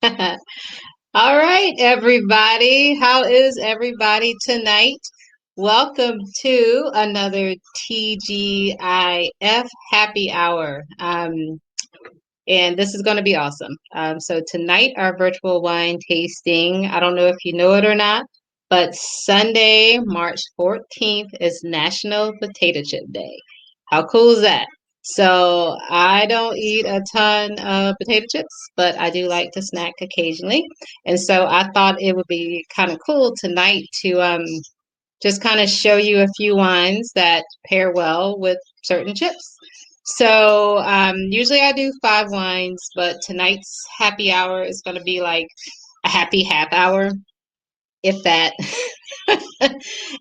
All right, everybody. How is everybody tonight? Welcome to another TGIF happy hour. And this is going to be awesome. So tonight, our virtual wine tasting, I don't know if you know it or not, but Sunday, March 14th is National Potato Chip Day. How cool is that? So I don't eat a ton of potato chips, but I do like to snack occasionally. And so I thought it would be kind of cool tonight to just kind of show you a few wines that pair well with certain chips. So usually I do 5 wines, but tonight's happy hour is going to be like a happy half hour, if that.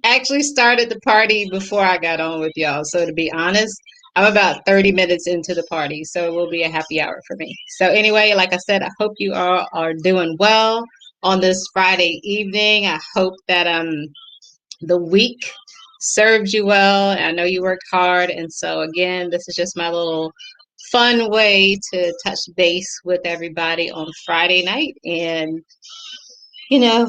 Actually started the party before I got on with y'all. So to be honest, I'm about 30 minutes into the party, so it will be a happy hour for me. So anyway, like I said, I hope you all are doing well on this Friday evening. I hope that the week served you well. I know you worked hard. And so, again, this is just my little fun way to touch base with everybody on Friday night and, you know,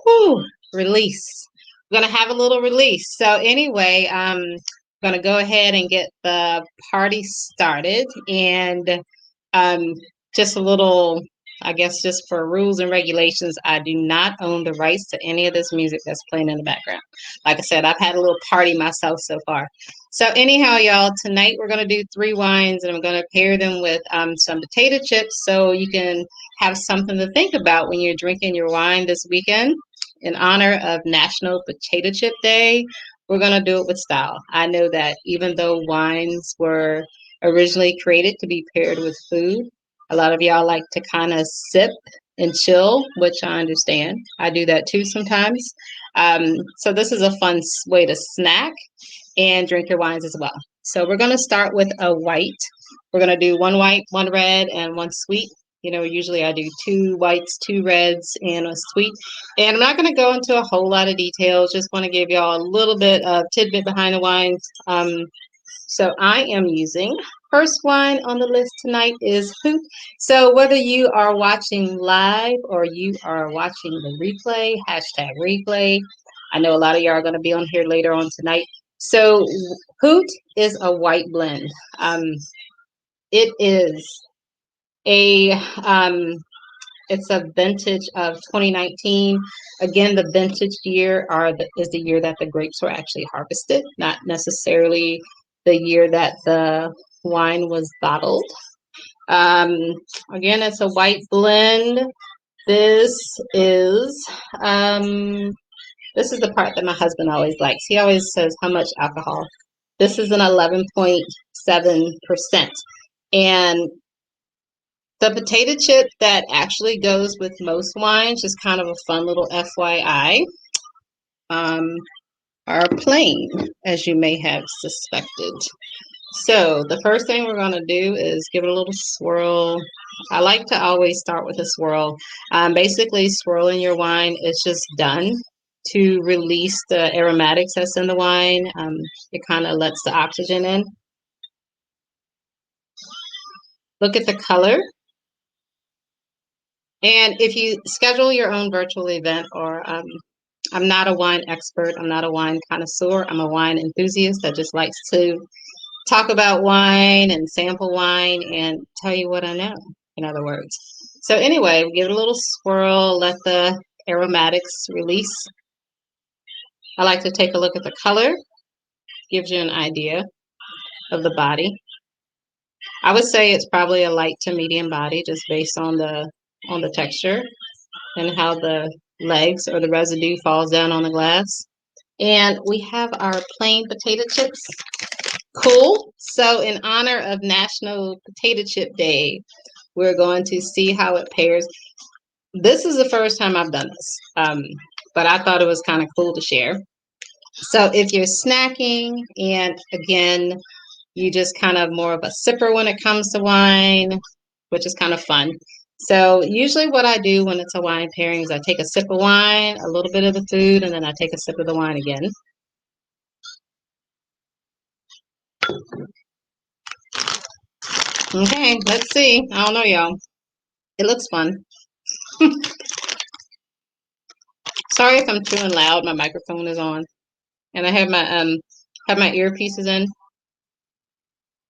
whew, release. We're going to have a little release. So, anyway, I'm going to go ahead and get the party started. And um, just a little, I guess, just for rules and regulations, I do not own the rights to any of this music that's playing in the background. Like I said, I've had a little party myself so far. So anyhow, y'all, tonight we're going to do 3 wines, and I'm going to pair them with some potato chips so you can have something to think about when you're drinking your wine this weekend. In honor of National Potato Chip Day, we're going to do it with style. I know that even though wines were originally created to be paired with food, a lot of y'all like to kind of sip and chill, which I understand. I do that too sometimes. So this is a fun way to snack and drink your wines as well. So we're going to start with a white. We're going to do 1 white, 1 red, and 1 sweet. You know, usually I do 2 whites, 2 reds, and a sweet. And I'm not going to go into a whole lot of details. Just want to give y'all a little bit of tidbit behind the wines. So I am using, first wine on the list tonight is Hoot. So whether you are watching live or you are watching the replay, hashtag replay, I know a lot of y'all are going to be on here later on tonight. So Hoot is a white blend. It is a it's a vintage of 2019. Again, the vintage year is the year that the grapes were actually harvested, not necessarily the year that the wine was bottled. Um, Again, it's a white blend. This is this is the part that my husband always likes. He always says how much alcohol. This is an 11.7%. And the potato chip that actually goes with most wines, just kind of a fun little FYI, um, are plain, as you may have suspected. So the first thing we're going to do is give it a little swirl. I like to always start with a swirl. Basically, swirling your wine is just done to release the aromatics that's in the wine. It kind of lets the oxygen in. Look at the color. And if you schedule your own virtual event, or I'm not a wine expert, I'm not a wine connoisseur, I'm a wine enthusiast that just likes to talk about wine and sample wine and tell you what I know, in other words. So anyway, give it a little swirl, let the aromatics release. I like to take a look at the color, gives you an idea of the body. I would say it's probably a light to medium body just based on the texture and how the legs or the residue falls down on the glass. And we have our plain potato chips. Cool. So in honor of National Potato Chip Day, we're going to see how it pairs. This is the first time I've done this, but I thought it was kind of cool to share. So if you're snacking, and again, you just kind of more of a sipper when it comes to wine, which is kind of fun. So usually what I do when it's a wine pairing is I take a sip of wine, a little bit of the food, and then I take a sip of the wine again. Okay, let's see. I don't know, y'all. It looks fun. Sorry if I'm chewing loud. My microphone is on, and I have my earpieces in,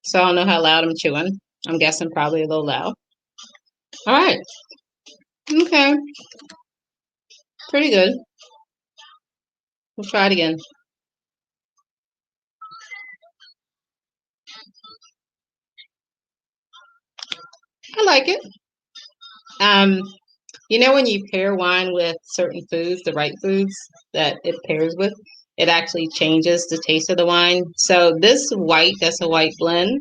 so I don't know how loud I'm chewing. I'm guessing probably a little loud. All right. Okay. Pretty good. We'll try it again. I like it. Um, you know, when you pair wine with certain foods, the right foods that it pairs with, it actually changes the taste of the wine. So this white, that's a white blend.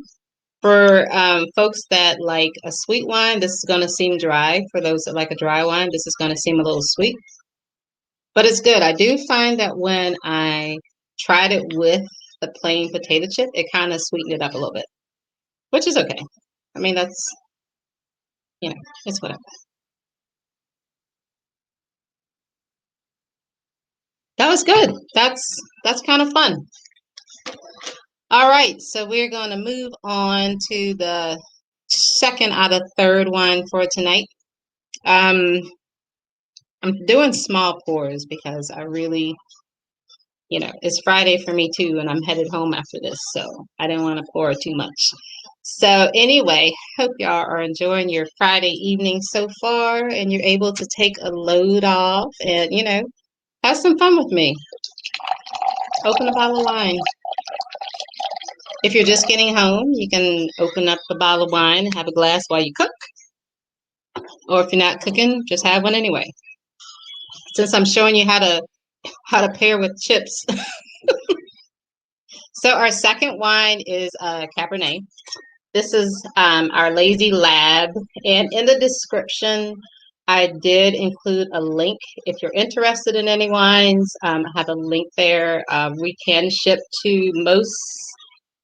For folks that like a sweet wine, this is going to seem dry. For those that like a dry wine, this is going to seem a little sweet, but it's good. I do find that when I tried it with the plain potato chip, it kind of sweetened it up a little bit, which is okay. I mean, that's, it's whatever. That was good. That's kind of fun. All right, so we're going to move on to the second out of third one for tonight. Um, I'm doing small pours because I really, it's Friday for me too, and I'm headed home after this, so I didn't want to pour too much. So anyway, hope y'all are enjoying your Friday evening so far, and you're able to take a load off and, have some fun with me. Open a bottle of wine. If you're just getting home, you can open up a bottle of wine and have a glass while you cook. Or if you're not cooking, just have one anyway. Since I'm showing you how to pair with chips. So our second wine is Cabernet. This is our Lazy Lab. And in the description, I did include a link. If you're interested in any wines, I have a link there. We can ship to most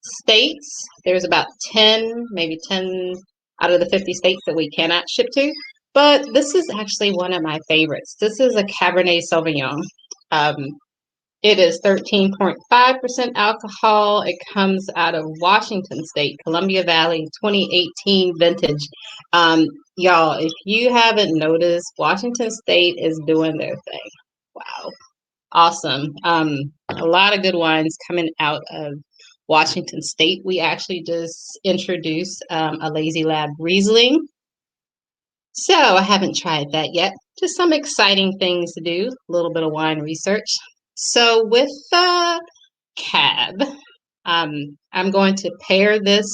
states. There's about 10, maybe 10 out of the 50 states that we cannot ship to. But this is actually one of my favorites. This is a Cabernet Sauvignon. Um, it is 13.5% alcohol. It comes out of Washington State, Columbia Valley, 2018 vintage. Y'all, if you haven't noticed, Washington State is doing their thing. Wow. Awesome. A lot of good wines coming out of Washington State. We actually just introduced a Lazy Lab Riesling. So I haven't tried that yet. Just some exciting things to do, a little bit of wine research. So with the cab, I'm going to pair this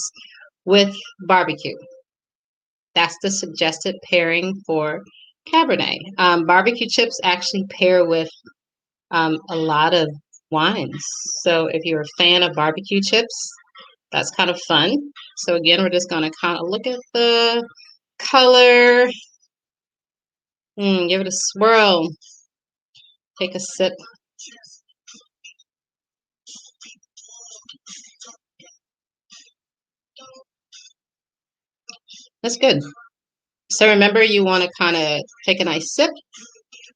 with barbecue. That's the suggested pairing for Cabernet. Barbecue chips actually pair with a lot of wines. So if you're a fan of barbecue chips, that's kind of fun. So again, we're just going to kind of look at the color, give it a swirl, take a sip. That's good. So remember, you want to kind of take a nice sip,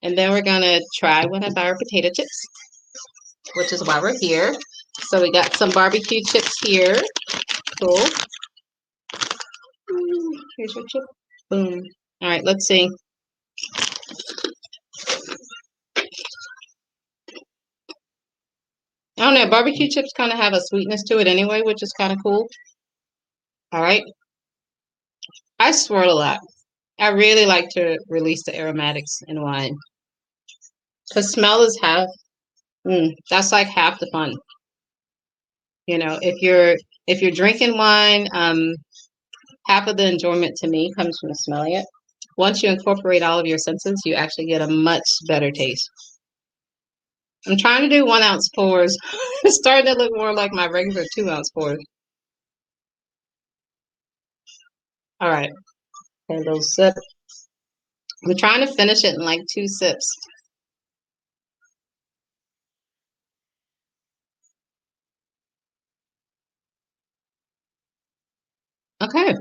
and then we're going to try one of our potato chips, which is why we're here. So we got some barbecue chips here. Cool. Here's your chip. Boom. All right, let's see. I don't know. Barbecue chips kind of have a sweetness to it anyway, which is kind of cool. All right. I swirl a lot. I really like to release the aromatics in wine. Because smell is half, that's like half the fun. If you're drinking wine, half of the enjoyment to me comes from smelling it. Once you incorporate all of your senses, you actually get a much better taste. I'm trying to do 1 ounce pours. It's starting to look more like my regular 2 ounce pours. All right, a little sip. I'm trying to finish it in like 2 sips. Okay,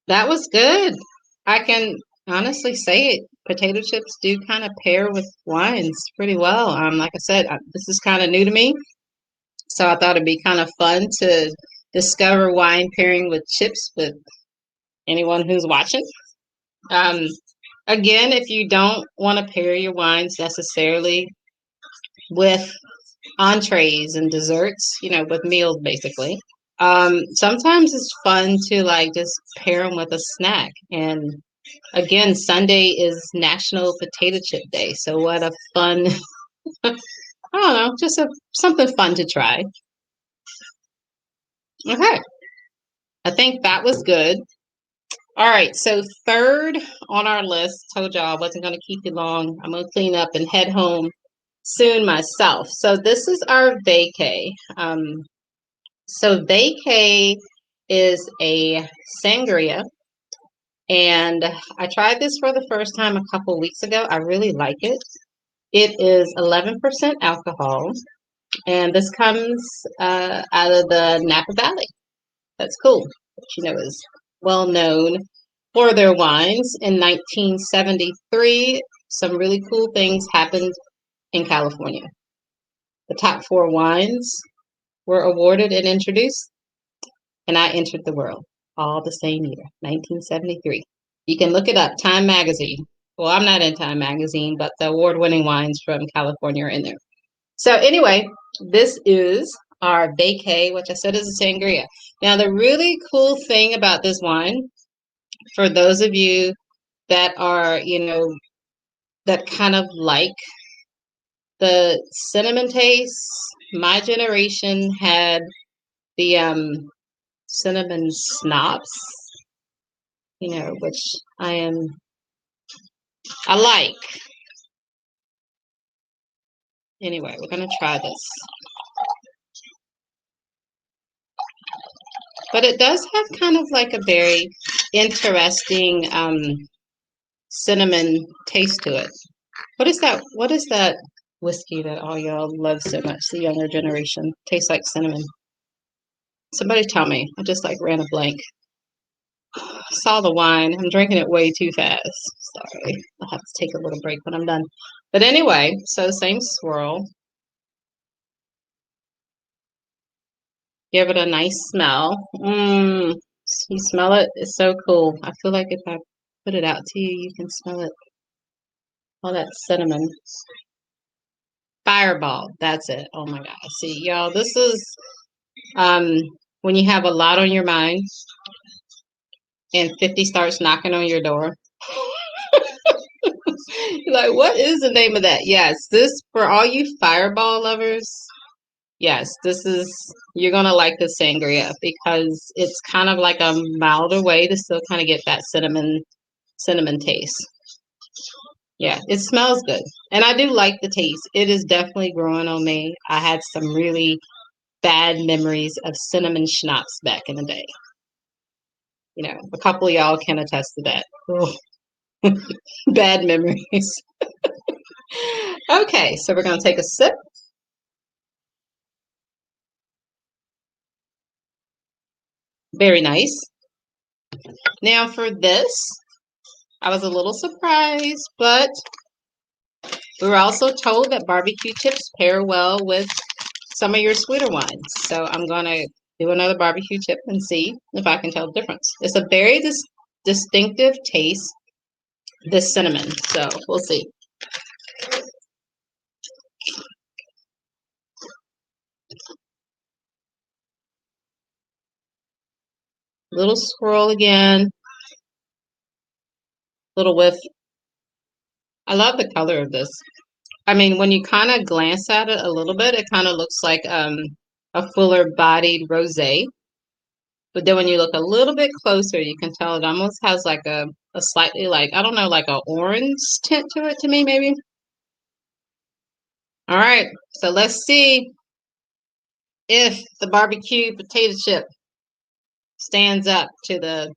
that was good. I can honestly say it. Potato chips do kind of pair with wines pretty well. Like I said, this is kind of new to me, so I thought it'd be kind of fun to discover wine pairing with chips with anyone who's watching. Um, Again, if you don't want to pair your wines necessarily with entrees and desserts, with meals basically. Sometimes it's fun to like just pair them with a snack. And again, Sunday is National Potato Chip Day. So what a fun, I don't know, just something fun to try. Okay. I think that was good. All right. So third on our list, told y'all I wasn't going to keep you long. I'm going to clean up and head home soon myself. So this is our vacay. So vacay is a sangria, and I tried this for the first time a couple weeks ago. I really like it. It is 11% alcohol, and this comes out of the Napa Valley. That's cool. Which, is well known for their wines. In 1973, some really cool things happened in California. The top four wines were awarded and introduced, and I entered the world all the same year, 1973. You can look it up, Time Magazine. Well, I'm not in Time Magazine, but the award-winning wines from California are in there. So anyway, this is our vacay, which I said is a sangria. Now, the really cool thing about this wine, for those of you that are, that kind of like the cinnamon taste, my generation had the cinnamon schnapps, which I like. Anyway, we're going to try this. But it does have kind of like a very interesting cinnamon taste to it. What is that? What is that whiskey that all y'all love so much, the younger generation? Tastes like cinnamon. Somebody tell me. I just like ran a blank. Saw the wine. I'm drinking it way too fast. Sorry. I'll have to take a little break when I'm done. But anyway, so same swirl. Give it a nice smell. Mmm. You smell it? It's so cool. I feel like if I put it out to you, you can smell it. All that cinnamon. Fireball. That's it. Oh my God. See, y'all, this is um when you have a lot on your mind and 50 starts knocking on your door. You're like, what is the name of that? Yes, this for all you fireball lovers. Yes, this is you're gonna like the sangria because it's kind of like a milder way to still kind of get that cinnamon taste. Yeah, it smells good. And I do like the taste. It is definitely growing on me. I had some really bad memories of cinnamon schnapps back in the day. A couple of y'all can attest to that. Oh, bad memories. Okay, so we're going to take a sip. Very nice. Now for this, I was a little surprised, but we were also told that barbecue chips pair well with some of your sweeter wines. So I'm going to do another barbecue chip and see if I can tell the difference. It's a very distinctive taste, this cinnamon. So we'll see. Little swirl again. Little whiff. I love the color of this. I mean, when you kind of glance at it a little bit, it kind of looks like a fuller bodied rosé. But then when you look a little bit closer, you can tell it almost has like a slightly like, I don't know, like an orange tint to it to me, maybe. All right, so let's see if the barbecue potato chip stands up to the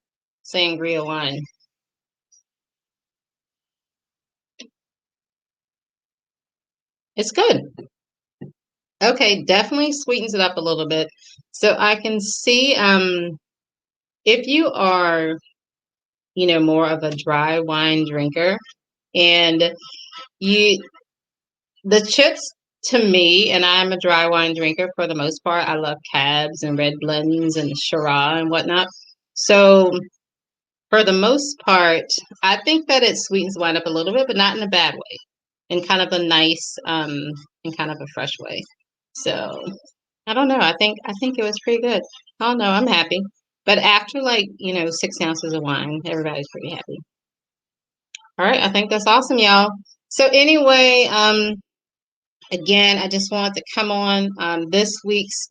sangria wine. It's good. Okay, definitely sweetens it up a little bit. So I can see if you are, more of a dry wine drinker and you the chips to me, and I'm a dry wine drinker for the most part. I love cabs and red blends and Shiraz and whatnot. So For the most part, I think that it sweetens wine up a little bit, but not in a bad way, in kind of a nice, in kind of a fresh way. So I don't know. I think it was pretty good. I don't know. I'm happy. But after like, 6 ounces of wine, everybody's pretty happy. All right, I think that's awesome, y'all. So anyway, again, I just wanted to come on this week's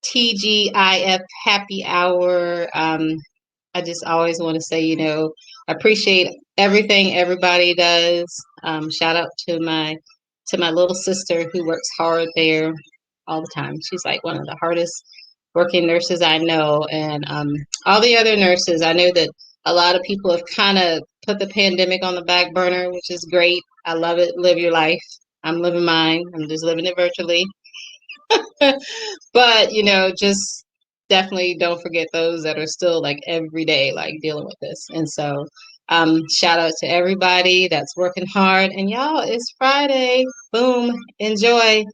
TGIF happy hour. I just always want to say, appreciate everything everybody does. Shout out to my little sister who works hard there all the time. She's like one of the hardest working nurses I know, and all the other nurses. I know that a lot of people have kind of put the pandemic on the back burner, which is great. I love it. Live your life. I'm living mine. I'm just living it virtually. But, just definitely don't forget those that are still like every day, like dealing with this. And so, shout out to everybody that's working hard. And y'all, it's Friday. Boom. Enjoy.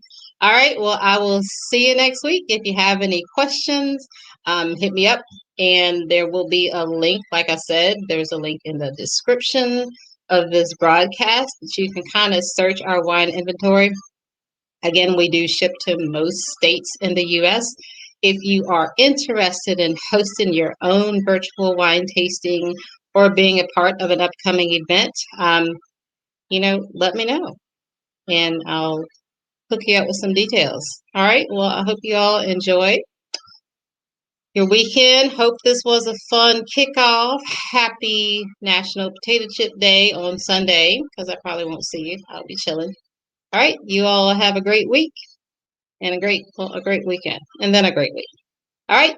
All right. Well, I will see you next week. If you have any questions, hit me up. And there will be a link. Like I said, there's a link in the description of this broadcast that you can kind of search our wine inventory. Again, we do ship to most states in the US. If you are interested in hosting your own virtual wine tasting or being a part of an upcoming event, let me know and I'll hook you up with some details. All right. Well, I hope you all enjoy your weekend. Hope this was a fun kickoff. Happy National Potato Chip Day on Sunday, because I probably won't see you. I'll be chilling. All right. You all have a great week and a great weekend, and then a great week. All right.